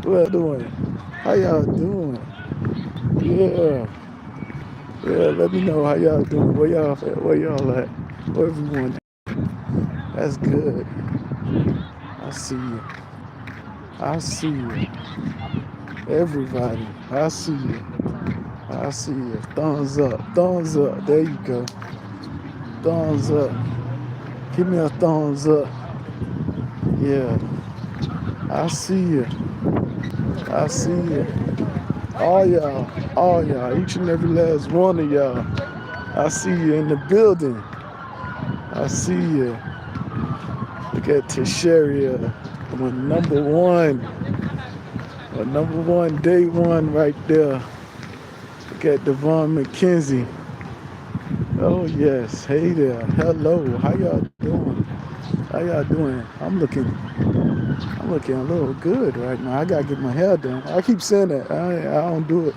What doing? How y'all doing? Yeah, yeah. Let me know how y'all doing. Where y'all at? Where y'all at? Where everyone? That's good. I see you. I see you. Everybody. I see you. I see you. Thumbs up. Thumbs up. There you go. Thumbs up. Give me a thumbs up. Yeah. I see you. I see you. All y'all. All y'all. Each and every last one of y'all. I see you in the building. I see you. Look at Tesharia. Number one. Number one, day one right there. Look at Devon McKenzie. Oh yes. Hey there. Hello. How y'all doing? How y'all doing? I'm looking a little good right now. I gotta get my hair done. I keep saying that. I don't do it.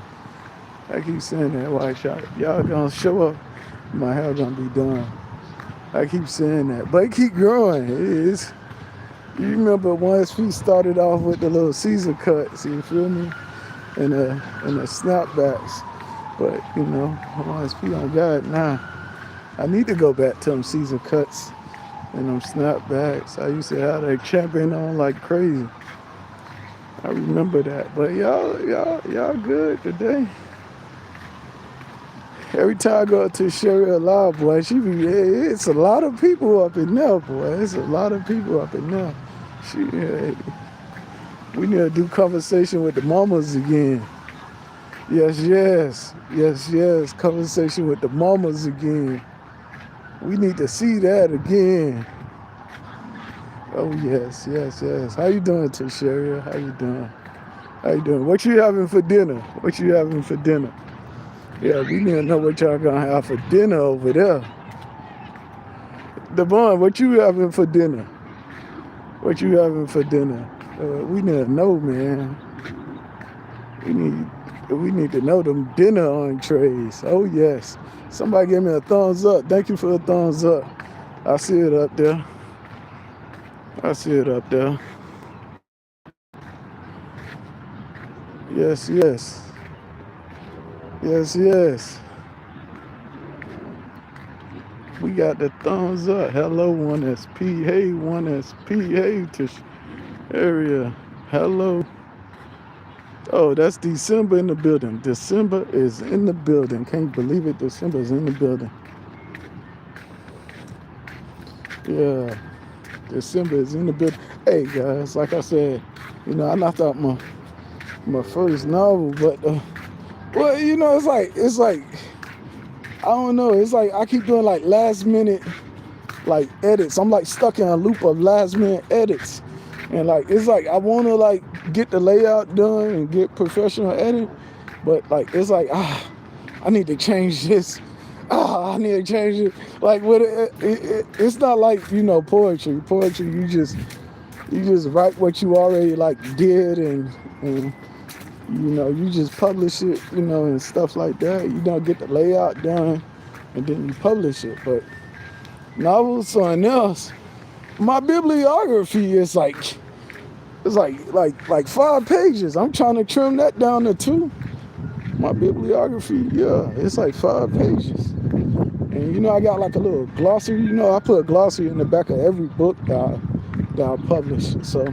I keep saying that. Watch out. Y'all gonna show up. My hair gonna be done. I keep saying that. But it keep growing. It is. You remember once we started off with the little Caesar cuts, you feel me? And the snapbacks. But you know, once we on God now, I need to go back to them Caesar cuts and them snapbacks. I used to have that champion on like crazy. I remember that. But y'all good today. Every time I go to Sherry Live, boy, it's a lot of people up in there, boy. It's a lot of people up in there. We need to do conversation with the mamas again. Yes, yes, yes, yes. Conversation with the mamas again. We need to see that again. Oh yes, yes, yes. How you doing, Tasharia? How you doing? How you doing? What you having for dinner? What you having for dinner? Yeah, we need to know what y'all gonna have for dinner over there. Devon, what you having for dinner? What you having for dinner? We need to know, man. We need we need to know them dinner entrees. Oh yes. Somebody give me a thumbs up. Thank you for a thumbs up. I see it up there. I see it up there. Yes, yes. Yes, yes. We got the thumbs up. Hello, 1SP. Hey, 1SP. Hey, Tish area. Hello. Oh, that's December in the building. December is in the building. Can't believe it. December is in the building. Yeah. December is in the building. Hey, guys, like I said, you know, I knocked out my first novel, but, well, you know, it's like, I don't know. It's like I keep doing like last minute like edits. I'm like stuck in a loop of last minute edits. And like it's like I wanna like get the layout done and get professional edit, but like it's like I need to change this. I need to change it. Like with it's not like, you know, poetry. Poetry you just write what you already like did and you know, you just publish it, you know, and stuff like that. You don't get the layout done and then you publish it. But novels, something else. My bibliography is like 5 pages. I'm trying to trim that down to 2. My bibliography, yeah, it's like 5 pages. And you know, I got like a little glossary. You know, I put a glossary in the back of every book that I publish. So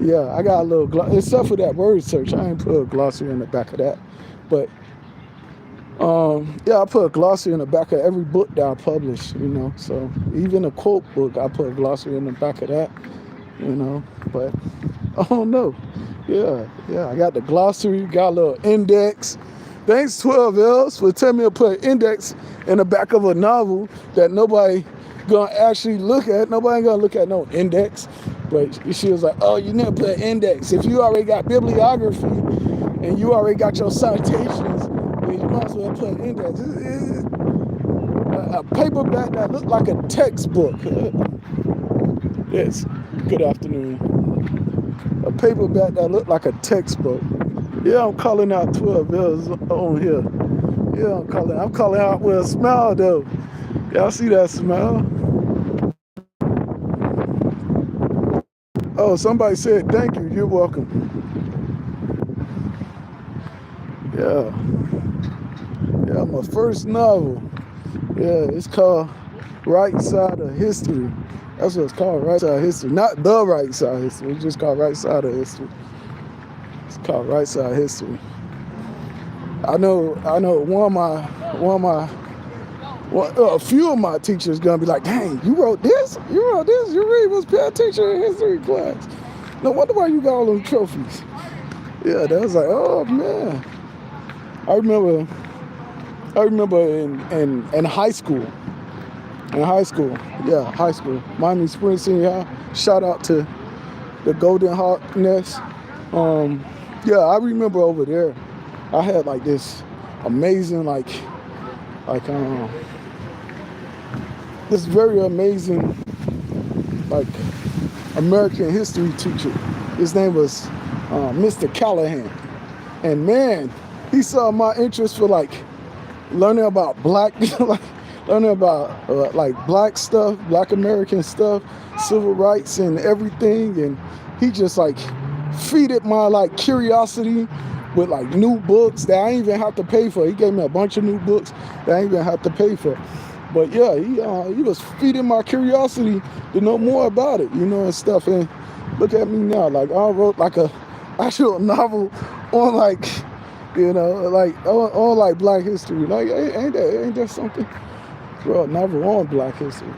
yeah, I got a little except for that word search. I ain't put a glossary in the back of that. But yeah, I put a glossary in the back of every book that I publish, you know. So even a quote book, I put a glossary in the back of that, you know. But I don't know. Yeah, I got the glossary, got a little index. Thanks 12 L's for telling me to put an index in the back of a novel that nobody gonna actually look at. Nobody gonna look at no index. But she was like, oh, you never put an index. If you already got bibliography and you already got your citations, then you might as well put an index. It's a paperback that looked like a textbook. Yes, good afternoon. A paperback that looked like a textbook. Yeah, I'm calling out 12 L's on here. Yeah, I'm calling out with a smile though. Y'all see that smile? Oh, somebody said thank you. You're welcome. Yeah, yeah, my first novel. Yeah, it's called Right Side of History. That's what it's called, Right Side of History. Not the Right Side of History. It's just called Right Side of History. It's called Right Side of History. I know. A few of my teachers gonna be like, "Dang, you wrote this? You wrote this? You really was paying attention in history class. No wonder why you got all them trophies." Yeah, that was like, oh man. I remember. I remember in high school. In high school, yeah, high school. Miami Springs Senior High. Shout out to the Golden Hawk Nest. Um, yeah, I remember over there. I had like this amazing, like this very amazing, like American history teacher. His name was Mr. Callahan, and man, he saw my interest for like learning about black, like learning about like black stuff, black American stuff, civil rights and everything, and he just like feeded my like curiosity with like new books that I didn't even have to pay for. He gave me a bunch of new books that I didn't even have to pay for. But yeah, he was feeding my curiosity to know more about it, and stuff. And look at me now, like I wrote like a actual novel on like, like on like Black history. Like ain't that something? Wrote a novel on Black history.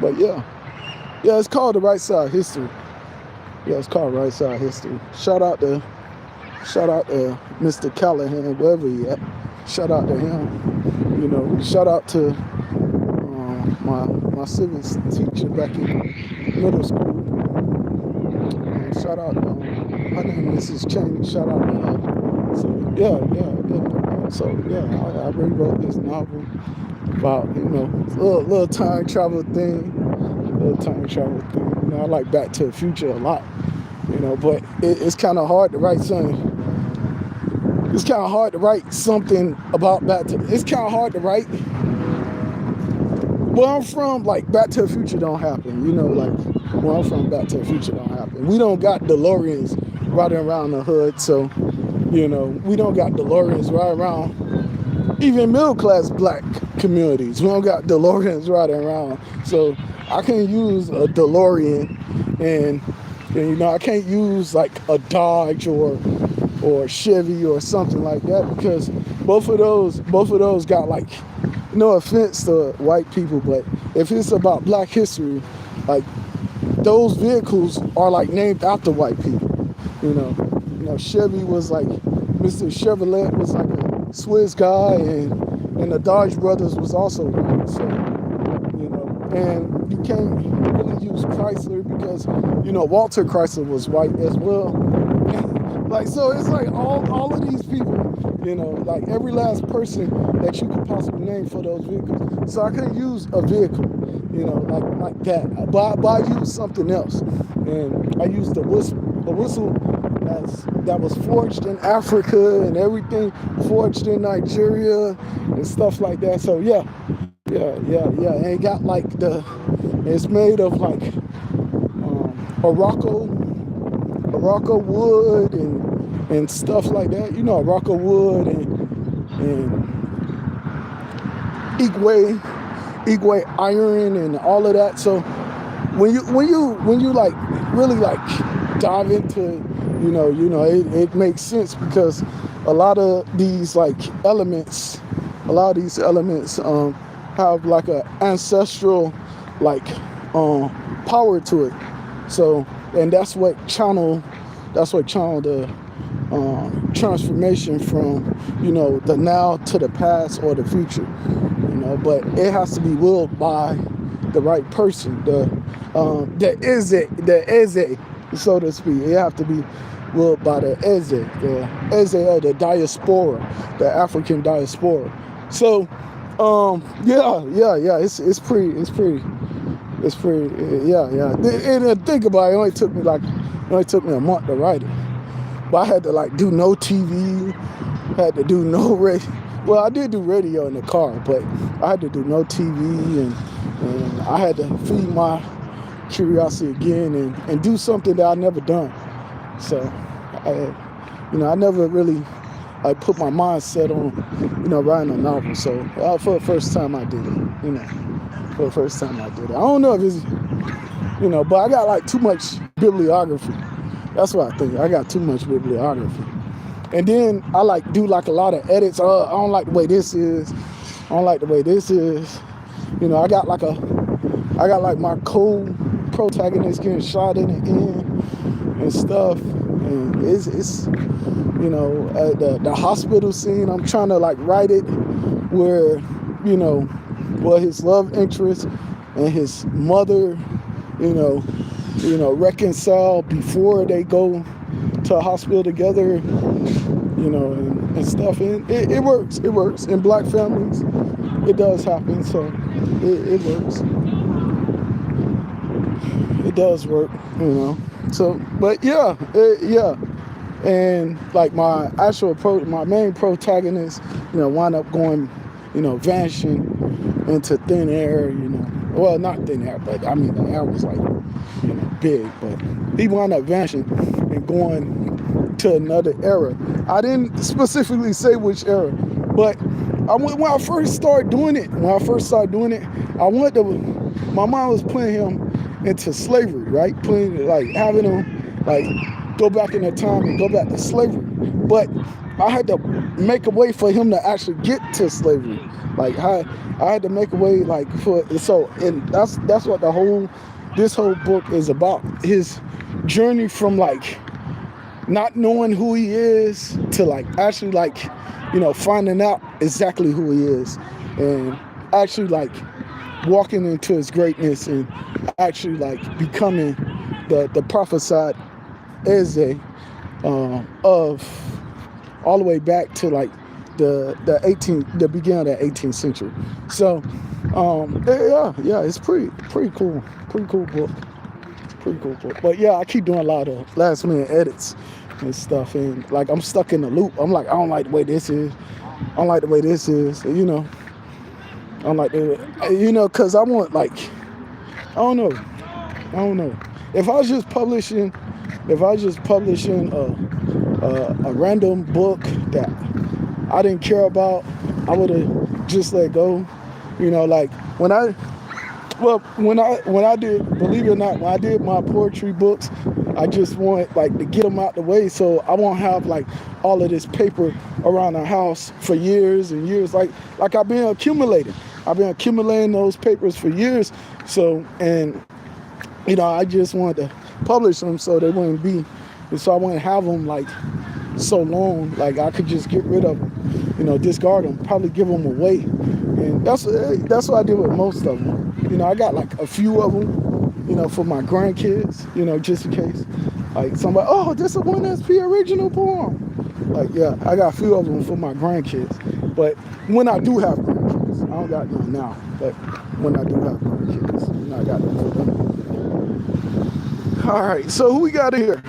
But yeah, it's called The Right Side History. Yeah, it's called Right Side History. Shout out to Mr. Callahan, wherever he at. Shout out to him. Shout out to my civics teacher back in middle school. Shout out, her name is Mrs. Cheney. Shout out to her. So yeah. So yeah, I rewrote this novel about little time travel thing. I like Back to the Future a lot. But it's kind of hard to write something. It's kind of hard to write something about Back to. It's kind of hard to write. Where I'm from, like Back to the Future don't happen. Like where I'm from, Back to the Future don't happen. We don't got DeLoreans riding around the hood, so we don't got DeLoreans riding around. Even middle class black communities, we don't got DeLoreans riding around. So I can't use a DeLorean, and I can't use like a Dodge or Chevy or something like that, because both of those got like, no offense to white people, but if it's about black history, like those vehicles are like named after white people. Chevy was like, Mr. Chevrolet was like a Swiss guy, and the Dodge brothers was also white. So, and you can't really use Chrysler because, Walter Chrysler was white as well. Like, so it's like all of these people, like every last person that you could possibly name for those vehicles. So I couldn't use a vehicle, like that. But I used something else. And I used a whistle that was forged in Africa and everything, forged in Nigeria and stuff like that. So yeah. And it got like it's made of like Morocco wood and stuff like that. Morocco wood and Igwe iron and all of that. So when you like really like dive into it makes sense, because a lot of these elements have like an ancestral power to it. So, and that's what channeled the transformation from the now to the past or the future. But it has to be willed by the right person, the Eze, so to speak. It have to be willed by the Eze of the diaspora, the African diaspora. So it's pretty, and think about it, it only took me a month to write it. But I had to do no TV, had to do no radio. Well, I did do radio in the car, but I had to do no TV, and I had to feed my curiosity again and do something that I'd never done. So I never really I put my mindset on, writing a novel. So for the first time I did it, for the first time I did it. I don't know if it's, but I got like too much bibliography. That's what I think. I got too much bibliography. And then I like do like a lot of edits. I don't like the way this is. I don't like the way this is. I got like my co-protagonist getting shot in the end and stuff. And it's the hospital scene. I'm trying to like write it where, his love interest and his mother, reconcile before they go to a hospital together, and stuff. And it works. It works in Black families. It does happen. So it works. It does work, So, but yeah. And like my main protagonist, wound up going, vanishing into thin air, Well, not thin air, but I mean the air was like, big. But he wound up vanishing and going to another era. I didn't specifically say which era, but when I first started doing it, my mom was putting him into slavery, right? Having him like go back in the time and go back to slavery. But I had to make a way for him to actually get to slavery. Like I had to make a way and that's what this whole book is about. His journey from like not knowing who he is to like actually like, finding out exactly who he is and actually like walking into his greatness and actually like becoming the prophesied Eze of all the way back to like the beginning of the 18th century. So it's pretty cool book. Pretty cool book. But yeah, I keep doing a lot of last minute edits and stuff, and like I'm stuck in the loop. I'm like, I don't like the way this is. I don't like the way this is. I don't like the because I want like, I don't know. If I was just publishing a random book that I didn't care about, I would have just let go. Like when I did, believe it or not, when I did my poetry books, I just want like to get them out the way so I won't have like all of this paper around the house for years and years. Like I've been accumulating. I've been accumulating those papers for years. So, and I just wanted to publish them so they wouldn't be, and so I wouldn't have them like so long. Like I could just get rid of them, discard them, probably give them away. And that's what I did with most of them. I got like a few of them, for my grandkids, just in case. Like somebody, oh, this is one SP original poem. Like, yeah, I got a few of them for my grandkids. But when I do have grandkids, I don't got none now. But when I do have grandkids, I got them for them. All right, so who we got here?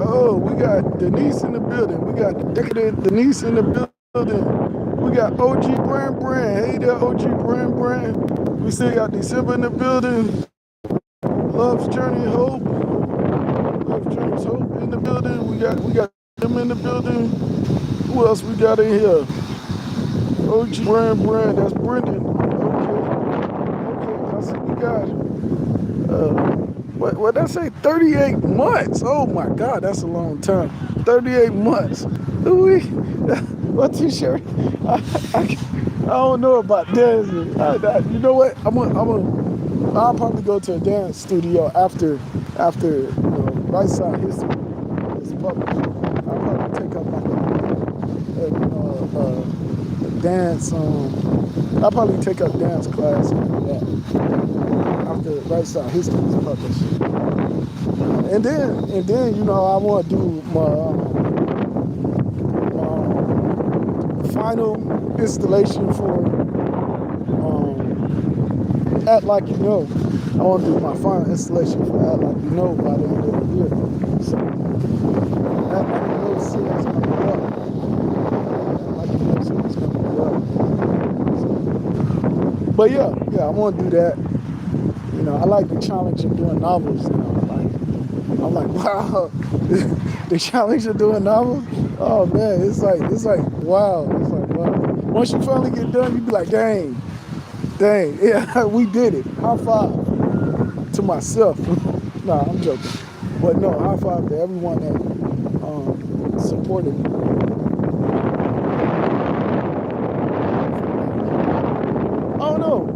Oh, we got Denise in the building. We got Decadent Denise in the building. We got OG Brand. Hey there, OG Brand. We still got December in the building. Love's Journey Hope. In the building. We got them in the building. Who else we got in here? OG Brand. That's Brendan. Okay. I see we got what did I say? 38 months. Oh my God, that's a long time. 38 months. What t-shirt? I don't know about dancing. You know what? I'll probably go to a dance studio after Right Side History is published. I'll probably take up a dance. I'll probably take up dance class after Right Side History is published. And then I want to do my final installation for Act Like You Know. I want to do my final installation for Act Like You Know by the end of the year. So Act Like You Know series coming up. Act Like You Know series coming up. So, but yeah, I want to do that. I like the challenge of doing novels now. Like I'm like, wow, the challenge of doing novels. Oh man, it's like wow. It's like wow. Once you finally get done, you be like, dang, yeah, we did it. High five to myself. Nah, I'm joking. But no, high five to everyone that supported me. I don't know.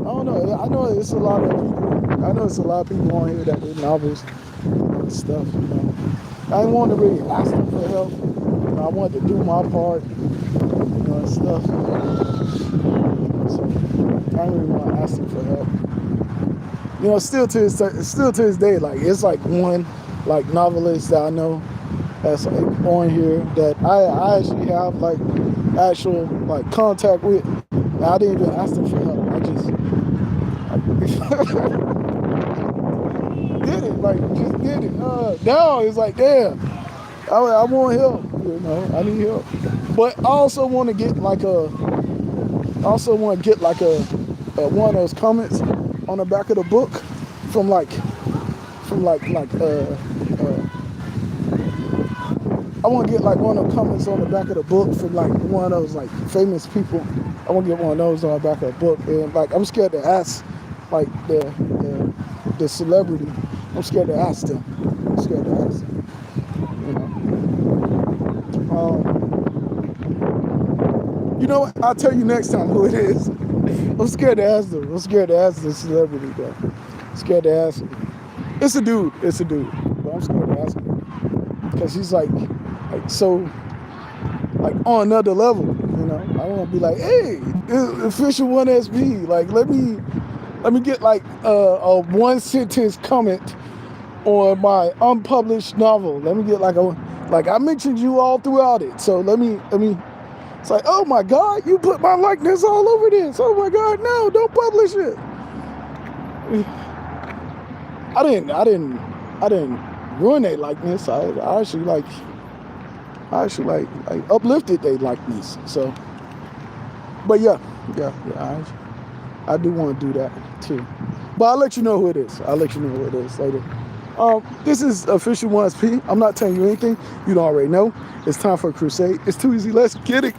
I know it's a lot of people. I know it's a lot of people on here that did novels and stuff. You know, I didn't want to really ask them for help. You know, I wanted to do my part. You know, and stuff. So I didn't really want to ask them for help. You know, still to this day, like it's like one like novelist that I know that's like on here that I actually have like actual like contact with. And I didn't even ask them for help. I just did it, like just did it. Now it's like damn, I want help. You know, I need help. But I also want to get like a one of those comments on the back of the book from I want to get like one of the comments on the back of the book from like one of those like famous people. I want to get one of those on the back of the book, and like I'm scared to ask like the celebrity. I'm scared to ask them. I'm scared to ask them. You know what? I'll tell you next time who it is. I'm scared to ask them. I'm scared to ask the celebrity, though. I'm scared to ask him. It's a dude. But I'm scared to ask him. Because he's like so, like on another level, you know? I want to be like, hey, official 1SB. Like, let me get like a one sentence comment on my unpublished novel. Let me get like I mentioned you all throughout it. So let me, it's like, oh my God, you put my likeness all over this. Oh my God, no, don't publish it. I didn't ruin their likeness. I actually uplifted their likeness. So, but yeah, I do want to do that too. But I'll let you know who it is. Later. This is official 1SP. I'm not telling you anything you don't already know. It's time for a crusade. It's too easy. Let's get it.